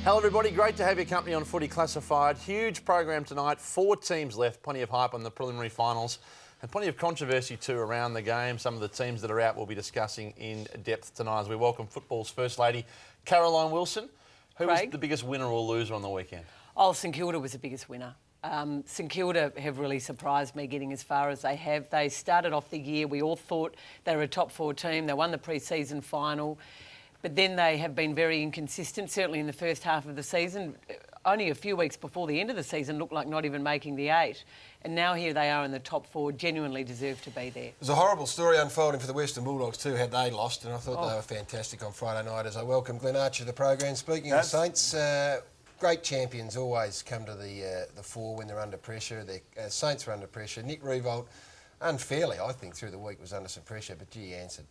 Hello everybody, great to have your company on Footy Classified. Huge program tonight, 4 teams left, plenty of hype on the preliminary finals and plenty of controversy too around the game. Some of the teams that are out we'll be discussing in depth tonight as we welcome football's First Lady, Caroline Wilson. Who was the biggest winner or loser on the weekend? Oh, St Kilda was the biggest winner. St Kilda have really surprised me getting as far as they have. They started off the year, we all thought they were a top 4 team. They won the pre-season final. But then they have been very inconsistent, certainly in the first half of the season. Only a few weeks before the end of the season looked like not even making the 8. And now here they are in the top 4, genuinely deserve to be there. There's a horrible story unfolding for the Western Bulldogs too, had they lost, and I thought they were fantastic on Friday night as I welcome Glenn Archer to the program. Speaking of the Saints, great champions always come to the fore when they're under pressure. The Saints were under pressure. Nick Riewoldt, unfairly, I think, through the week was under some pressure, but gee, he answered.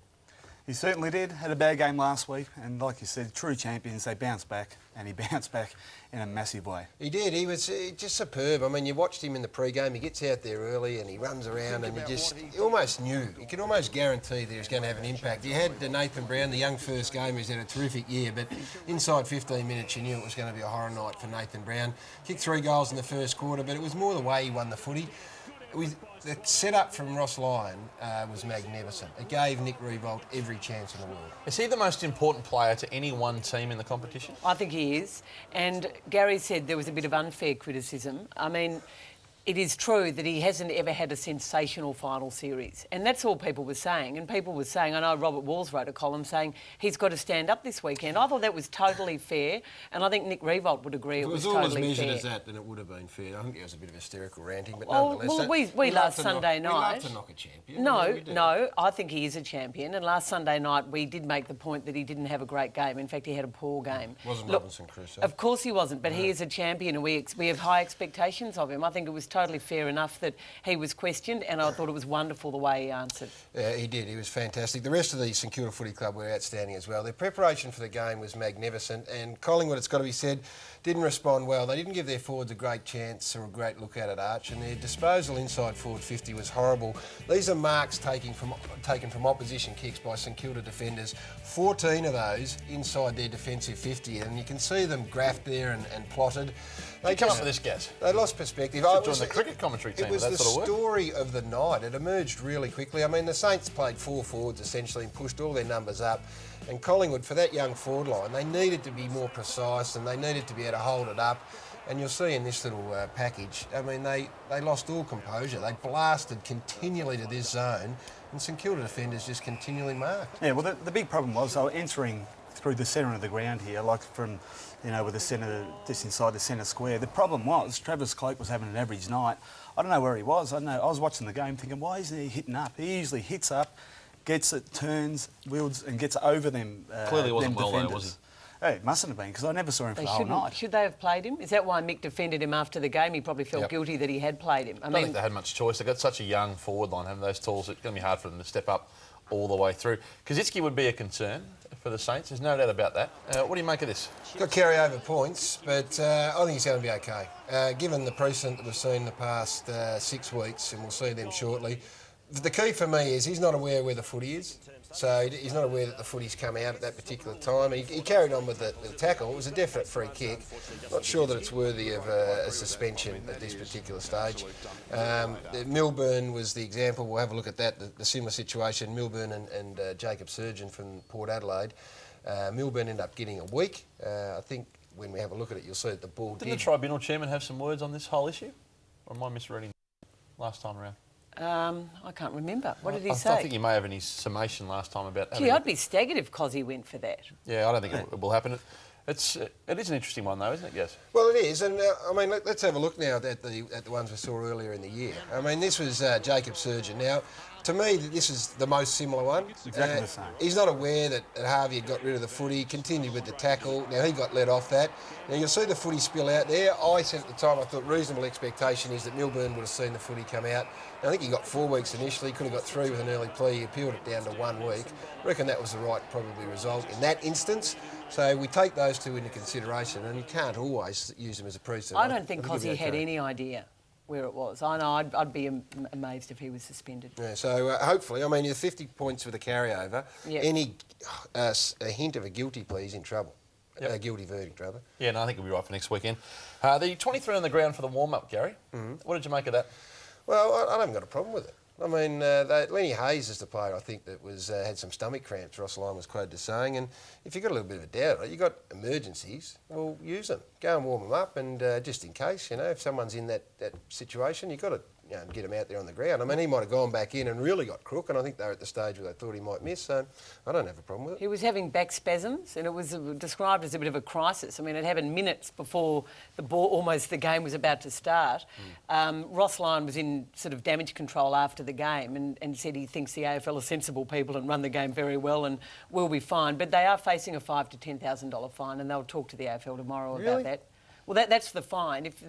He certainly did. Had a bad game last week, and like you said, true champions, they bounce back, and he bounced back in a massive way. He did. He was just superb. I mean, you watched him in the pre-game. He gets out there early and he runs around, and you almost knew, you could almost guarantee that he was going to have an impact. You had Nathan Brown, the young first gamer, who's had a terrific year, but inside 15 minutes you knew it was going to be a horror night for Nathan Brown. Kicked 3 goals in the first quarter, but it was more the way he won the footy. The setup from Ross Lyon was magnificent. It gave Nick Riewoldt every chance in the world. Is he the most important player to any one team in the competition? I think he is. And Gary said there was a bit of unfair criticism. I mean, it is true that he hasn't ever had a sensational final series. And that's all people were saying. And people were saying, I know Robert Walls wrote a column saying he's got to stand up this weekend. I thought that was totally fair. And I think Nick Riewoldt would agree it was totally fair. If it was always measured as that, then it would have been fair. I think it was a bit of hysterical ranting, but nonetheless... Well, we last Sunday night... We love to knock a champion. No, I think he is a champion. And last Sunday night we did make the point that he didn't have a great game. In fact, he had a poor game. Wasn't Robinson Crusoe? Of course he wasn't, but he is a champion and we have high expectations of him. I think it was totally fair enough that he was questioned, and I thought it was wonderful the way he answered. Yeah, he did. He was fantastic. The rest of the St Kilda Footy Club were outstanding as well. Their preparation for the game was magnificent, and Collingwood, it's got to be said, didn't respond well. They didn't give their forwards a great chance or a great look at Arch, and their disposal inside forward 50 was horrible. These are marks taken from opposition kicks by St Kilda defenders. 14 of those inside their defensive 50, and you can see them graphed there and plotted. They come up with this, guess. They lost perspective. It was the cricket commentary team. It was the story of the night. It emerged really quickly. I mean, the Saints played 4 forwards essentially and pushed all their numbers up. And Collingwood, for that young forward line, they needed to be more precise and they needed to be able to hold it up. And you'll see in this little package, I mean, they lost all composure. They blasted continually to this zone, and St Kilda defenders just continually marked. Yeah, well, the big problem was they were entering through the centre of the ground here, like from, with the centre, just inside the centre square. The problem was Travis Cloak was having an average night. I don't know where he was. I was watching the game thinking, why isn't he hitting up? He usually hits up, gets it, turns, wields, and gets over them Clearly wasn't them well though, was he? Hey, it mustn't have been, because I never saw him for the whole night. Should they have played him? Is that why Mick defended him after the game? He probably felt guilty that he had played him. I don't think they had much choice. They've got such a young forward line, having those tools, it's going to be hard for them to step up all the way through. Kosicki would be a concern for the Saints, there's no doubt about that. What do you make of this? Got carry-over points, but I think he's going to be okay. Given the precedent that we've seen the past 6 weeks, and we'll see them shortly, the key for me is he's not aware where the footy is. So he's not aware that the footy's come out at that particular time. He carried on with the tackle. It was a definite free kick. Not sure that it's worthy of a suspension at this particular stage. Milburn was the example. We'll have a look at that, the similar situation. Milburn and Jacob Surgeon from Port Adelaide. Milburn ended up getting a week. I think when we have a look at it, you'll see that the ball Didn't the Tribunal chairman have some words on this whole issue? Or am I misreading last time around? I can't remember. What did he say? I think he may have in his summation last time about... Gee, I'd be staggered if Cozzy went for that. Yeah, I don't think it will happen. It is an interesting one, though, isn't it? Yes. Well, it is, and I mean, let's have a look now at the ones we saw earlier in the year. I mean, this was Jacob Surgeon. Now, to me, this is the most similar one. Exactly the same. He's not aware that Harvey had got rid of the footy, continued with the tackle. Now, he got let off that. Now, you'll see the footy spill out there. I said at the time, I thought reasonable expectation is that Milburn would have seen the footy come out. Now, I think he got 4 weeks initially, could have got 3 with an early plea. He appealed it down to 1 week. I reckon that was the right, probably, result in that instance. So we take those two into consideration, and you can't always use them as a precedent. I don't think Cozzy had any idea where it was. I know, I'd be amazed if he was suspended. Yeah, so hopefully, I mean, you're 50 points for the carryover. Yep. Any a hint of a guilty plea is in trouble. guilty verdict, rather. Yeah, no, I think it'll be right for next weekend. The 23 on the ground for the warm-up, Gary. What did you make of that? Well, I haven't got a problem with it. I mean, Lenny Hayes is the player, I think, that was had some stomach cramps, Ross Lyon was quoted as saying, and if you've got a little bit of a doubt, you've got emergencies, well, use them. Go and warm them up, and just in case, if someone's in that situation, you've got to get him out there on the ground. I mean, he might have gone back in and really got crook, and I think they were at the stage where they thought he might miss, so I don't have a problem with it. He was having back spasms, and it was described as a bit of a crisis. I mean, it happened minutes before almost the game was about to start. Ross Lyon was in sort of damage control after the game and said he thinks the AFL are sensible people and run the game very well and will be fine. But they are facing a $5,000 to $10,000 fine, and they'll talk to the AFL tomorrow about that. Well, that's the fine if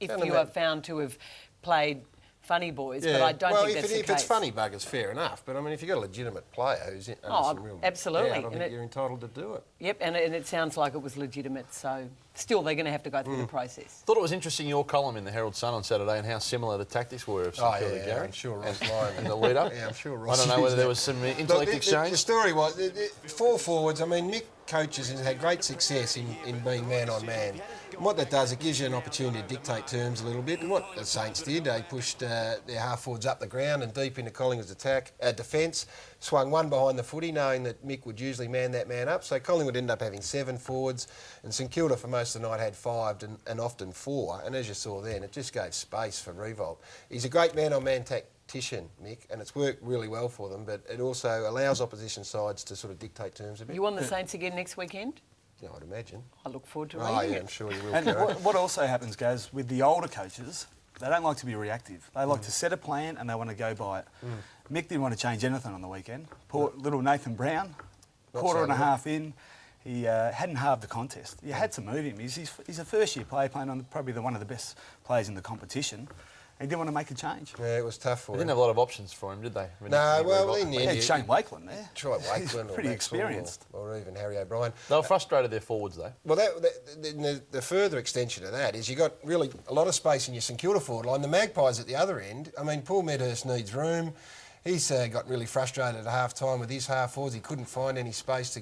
you are found to have played funny boys, but I don't think that's the case. If it's funny buggers, fair enough. But I mean, if you've got a legitimate player who's under some real absolutely, doubt, I think you're entitled to do it. Yep, and it sounds like it was legitimate. So still, they're going to have to go through the process. Thought it was interesting your column in the Herald Sun on Saturday and how similar the tactics were of St Kilda, Gary. I'm sure Ross Lyon in the lead up. Yeah, I'm sure Ross. I don't know whether there was some intellect exchange. The story was four forwards. I mean, Mick coaches has had great success in being man on man. And what that does, it gives you an opportunity to dictate terms a little bit. And what the Saints did, they pushed their half forwards up the ground and deep into Collingwood's defence, swung one behind the footy, knowing that Mick would usually man that man up. So Collingwood ended up having 7 forwards, and St Kilda for most of the night had 5 and often 4. And as you saw then, it just gave space for Riewoldt. He's a great man-on-man tactician, Mick, and it's worked really well for them, but it also allows opposition sides to sort of dictate terms a bit. You want the Saints again next weekend? Yeah, I'd imagine. I look forward to reading yeah, it. I'm sure you will. And what also happens, Gaz, with the older coaches, they don't like to be reactive. They like to set a plan and they want to go by it. Mick didn't want to change anything on the weekend. Poor little Nathan Brown, quarter and a half in, he hadn't halved the contest. You had to move him. He's a first-year player playing on probably one of the best players in the competition. He didn't want to make a change. Yeah, it was tough for him. They didn't have a lot of options for him, did they? No, well, in the He end... had Shane Wakeland there. Try Wakeland He's pretty experienced. or even Harry O'Brien. They were frustrated, their forwards, though. Well, the further extension of that is you got really a lot of space in your St Kilda forward line. The Magpies at the other end, I mean, Paul Medhurst needs room. He's got really frustrated at half-time with his half-forwards. He couldn't find any space to,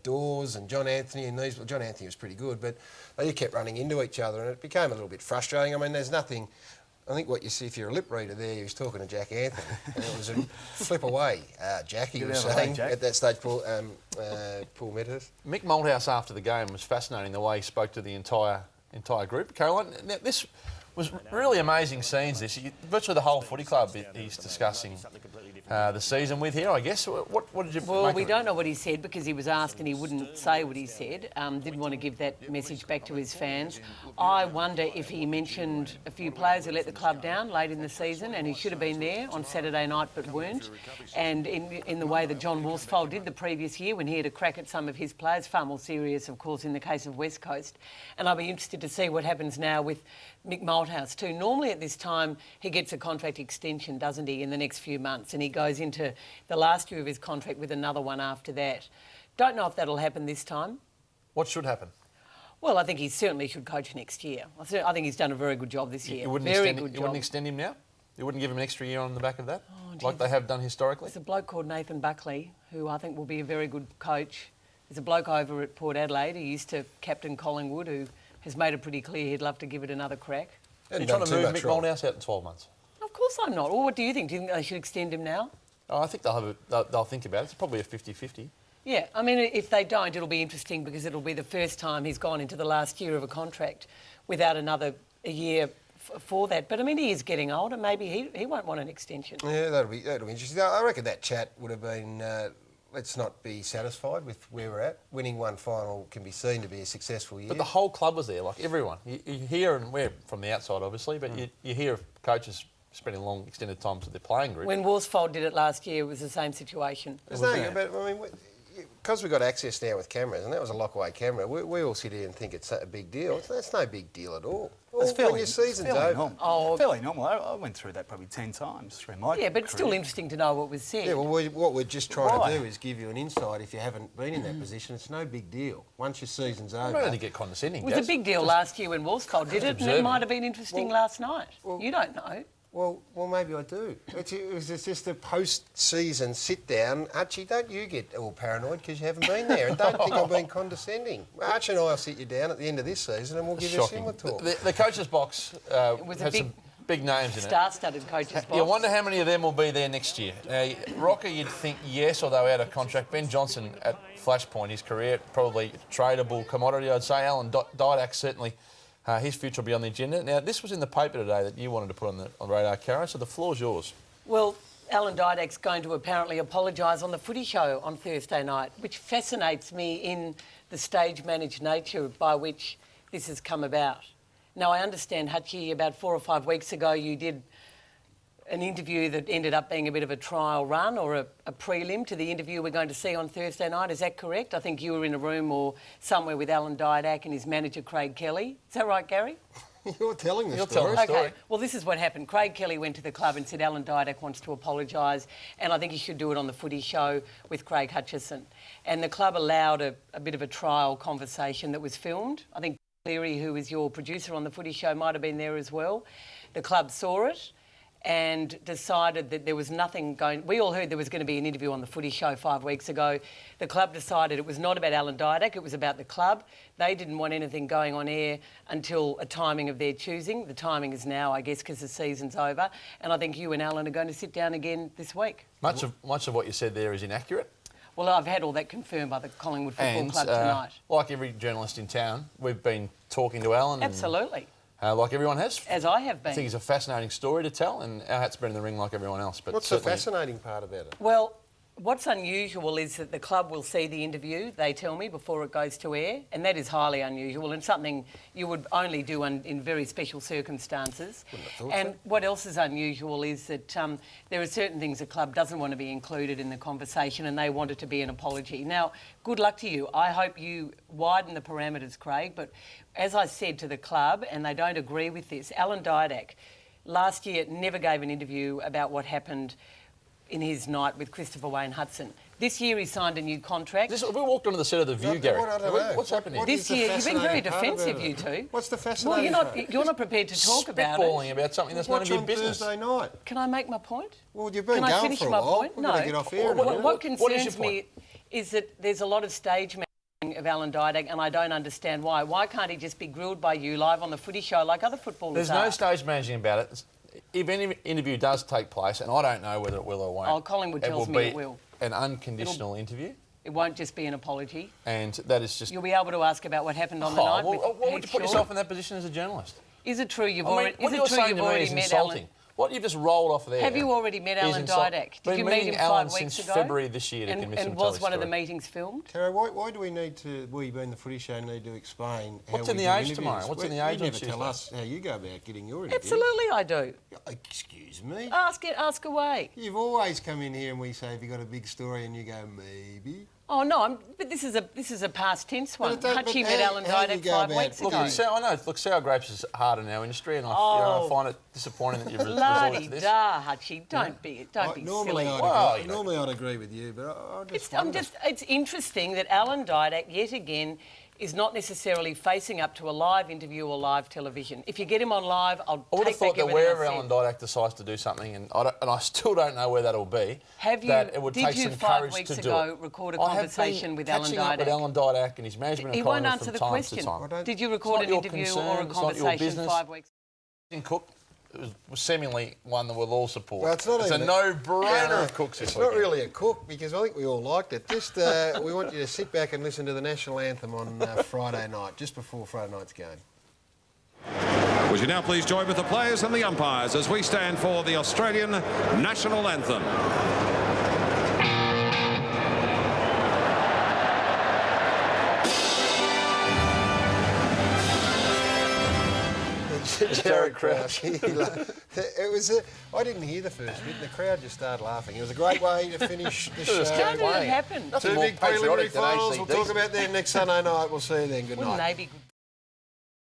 Dawes and John Anthony and these... Well, John Anthony was pretty good, but they kept running into each other and it became a little bit frustrating. I mean, there's nothing... I think what you see, if you're a lip reader there, he was talking to Jack Anthony, and it was a flip away, Jack, he was saying at that stage, Paul Medhurst. Mick Malthouse after the game was fascinating the way he spoke to the entire group. Caroline, now, this was really amazing scenes. Virtually the whole footy club he's discussing the season with here, I guess. What did you Well, make we of don't know what he said because he was asked and he wouldn't say what he said. Didn't want to give that message back to his fans. I wonder if he mentioned a few players who let the club down late in the season and he should have been there on Saturday night but weren't. And in the way that John Worsfold did the previous year when he had a crack at some of his players, far more serious, of course, in the case of West Coast. And I'll be interested to see what happens now with Mick Malthouse too. Normally at this time he gets a contract extension, doesn't he, in the next few months, and he goes into the last year of his contract with another one after that. Don't know if that'll happen this time. What should happen? Well, I think he certainly should coach next year. I think he's done a very good job this year. You wouldn't extend him now? You wouldn't give him an extra year on the back of that? Like they have done historically? There's a bloke called Nathan Buckley who I think will be a very good coach. There's a bloke over at Port Adelaide who used to captain Collingwood who has made it pretty clear he'd love to give it another crack. Are you trying to move Mick Malthouse out in 12 months? Of course I'm not. Well, what do you think? Do you think they should extend him now? Oh, I think they'll think about it. It's probably a 50-50. Yeah, I mean, if they don't, it'll be interesting because it'll be the first time he's gone into the last year of a contract without a year for that. But I mean, he is getting older. Maybe he won't want an extension. Yeah, that'll be interesting. I reckon that chat would have been. Let's not be satisfied with where we're at. Winning one final can be seen to be a successful year. But the whole club was there, like everyone. You hear, and we're from the outside, obviously, but you hear of coaches spending long, extended times with their playing group. When Worsfold did it last year, it was the same situation. But I mean, because we've got access now with cameras, and that was a lockaway camera, we all sit here and think it's a big deal. That's no big deal at all. It's fairly, when your season's over. Normal. Fairly normal. I went through that probably 10 times through my career. But it's still interesting to know what was said. Yeah, well, what we're just trying to do is give you an insight. If you haven't been in that position, it's no big deal. Once your season's over... I don't need to get condescending, It was a big deal last year when Worsfold did it, and it might have been interesting last night. You don't know. Well, maybe I do. It's just a post-season sit-down. Archie, don't you get all paranoid because you haven't been there, and don't think I'm being condescending. Archie and I will sit you down at the end of this season and we'll give you a similar talk. The coaches' box had some big names in it. Star-studded coaches' box. You wonder how many of them will be there next year. Rocker, you'd think yes, although out of contract. Ben Johnson at Flashpoint, his career probably tradable commodity, I'd say. Alan Didak certainly. His future will be on the agenda. Now, this was in the paper today that you wanted to put on the radar, Cara, so the floor's yours. Well, Alan Didak's going to apparently apologise on the Footy show on Thursday night, which fascinates me in the stage-managed nature by which this has come about. Now, I understand, Hutchie, about 4 or 5 weeks ago you did an interview that ended up being a bit of a trial run or a prelim to the interview we're going to see on Thursday night. Is that correct? I think you were in a room or somewhere with Alan Didak and his manager, Craig Kelly. Is that right, Gary? You're telling the story. Telling the story. Okay, well, this is what happened. Craig Kelly went to the club and said Alan Didak wants to apologise and I think he should do it on the Footy show with Craig Hutchison. And the club allowed a bit of a trial conversation that was filmed. I think Cleary, who is your producer on the Footy show, might have been there as well. The club saw it and decided that there was nothing going... We all heard there was going to be an interview on the Footy show 5 weeks ago. The club decided it was not about Alan Didak, it was about the club. They didn't want anything going on air until a timing of their choosing. The timing is now, I guess, because the season's over. And I think you and Alan are going to sit down again this week. Much of what you said there is inaccurate. Well, I've had all that confirmed by the Collingwood Football Club tonight. Like every journalist in town, we've been talking to Alan. Absolutely. Like everyone has. As I have been. I think it's a fascinating story to tell, and our hat's been in the ring like everyone else. But what's the fascinating part about it? Well, what's unusual is that the club will see the interview, they tell me, before it goes to air, and that is highly unusual and something you would only do in very special circumstances. And what else is unusual is that there are certain things the club doesn't want to be included in the conversation and they want it to be an apology. Now, good luck to you. I hope you widen the parameters, Craig, but as I said to the club, and they don't agree with this, Alan Didak last year never gave an interview about what happened in his night with Christopher Wayne Hudson. This year he signed a new contract. We walked onto the set of The View, Gary. What's happening? This year, you've been very defensive, you two. What's the fascinating part? You're not prepared to talk about it. Spitballing about something that's going to be business. Thursday night. Can I make my point? Well, you've been going for a while. Can I finish my point? No. Get off air What concerns me is that there's a lot of stage managing of Alan Didak, and I don't understand why. Why can't he just be grilled by you live on the Footy show like other footballers There's no stage managing about it. If any interview does take place, and I don't know whether it will or won't. Oh, Collingwood tells me it will. An unconditional interview. It won't just be an apology. And that is just... You'll be able to ask about what happened on the night with why would you put yourself in that position as a journalist? Is it true you've what you're saying to me is insulting. What you've just rolled off there. Have you already met Alan Didak? Did you meet him 5 weeks ago? February this year to convince him and was one of the meetings filmed? Tara, why do we need to, we being the Footy show, need to explain what's in the Age tomorrow? What's in the Age on Tuesday? You never tell us how you go about getting your interviews. Absolutely I do. Excuse me? Ask away. You've always come in here and we say, have you got a big story? And you go, maybe. Oh no, but this is a past tense one. Hutchie met Alan Didak 5 weeks ago. Look, sour grapes is hard in our industry, and I find it disappointing that you've resorted to this. Hutchie, don't be silly. Normally I'd agree with you, but it's interesting that Alan Didak yet again is not necessarily facing up to a live interview or live television. If you get him on live, I would have thought that wherever Alan Didak decides to do something, and I still don't know where that'll be, that it would take some courage to do it. Did you 5 weeks ago record a conversation with Alan Didak? Catching up with Alan Didak and his management He won't answer the question. Did you record an interview or a conversation 5 weeks ago? Cook was seemingly one that we'll all support. Well, it's a no-brainer of Cooks this weekend. It's not really a cook because I think we all liked it. Just we want you to sit back and listen to the national anthem on Friday night, just before Friday night's game. Would you now please join with the players and the umpires as we stand for the Australian national anthem. Jared Crouch. I didn't hear the first bit, and the crowd just started laughing. It was a great way to finish the show. How did it happen? Two big preliminary finals. We'll talk about them next Sunday night. We'll see you then. Good night. Wouldn't they be good?